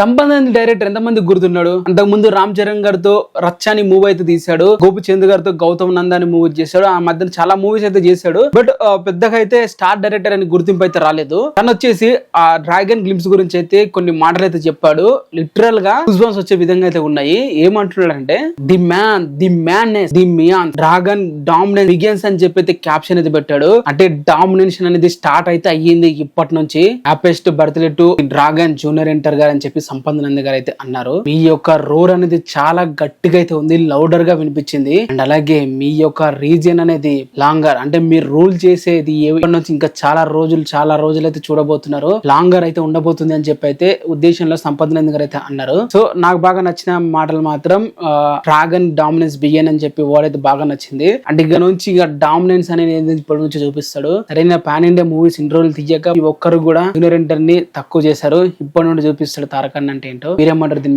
సంబంధం డైరెక్టర్ ఎంతమంది గుర్తున్నాడు? అంతకు ముందు రామ్ చరణ్ గారితో రచ్చాని మూవీ అయితే తీశాడు, గోపిచంద్ గారితో గౌతమ్ నందాని మూవీ చేశాడు, ఆ మధ్యన చాలా మూవీస్ అయితే చేశాడు. బట్ పెద్దగా అయితే స్టార్ డైరెక్టర్ అని గుర్తింపు అయితే రాలేదు. తను వచ్చేసి ఆ డ్రాగన్ గ్లిమ్స్ గురించి అయితే కొన్ని మాటలు అయితే చెప్పాడు. లిటరల్ గా గూస్బంప్స్ వచ్చే విధంగా అయితే ఉన్నాయి. ఏమంటున్నాడు అంటే ది మ్యాన్నెస్ ది మియాన్ డ్రాగన్ డామినెన్స్ బిగిన్స్ అని చెప్పి అయితే క్యాప్షన్ అయితే పెట్టాడు. అంటే డామినేషన్ అనేది స్టార్ట్ అయితే అయ్యింది ఇప్పటి నుంచి. Happiest birthday to dragon junior NTR గారు అని చెప్పి సంపద నంది గారు అయితే అన్నారు. మీ యొక్క రోర్ అనేది చాలా గట్టిగా అయితే ఉంది, లౌడర్ గా వినిపించింది. అండ్ అలాగే మీ యొక్క రీజియన్ అనేది లాంగర్, అంటే మీరు రూల్ చేసేది నుంచి ఇంకా చాలా రోజులు అయితే చూడబోతున్నారు, లాంగర్ అయితే ఉండబోతుంది అని చెప్పి అయితే ఉద్దేశంలో సంపద నంది గారు అయితే అన్నారు. సో నాకు బాగా నచ్చిన మాటలు మాత్రం డ్రాగన్ డామినెన్స్ బిగిన్ అని చెప్పి వర్డ్ అయితే బాగా నచ్చింది. అంటే ఇక నుంచి ఇక డామినెన్స్ అనేది ఇప్పటి నుంచి చూపిస్తాడు. సరైన పాన్ ఇండియా మూవీస్ ఇన్ని రోజులు తీయక ఒక్కరు కూడా జూనియర్ ఎన్టీఆర్ ని తక్కువ చేశారు, ఇప్పటి నుండి చూపిస్తాడు తారక్ అంటే ఏంటో. మీరేమంటారు దీని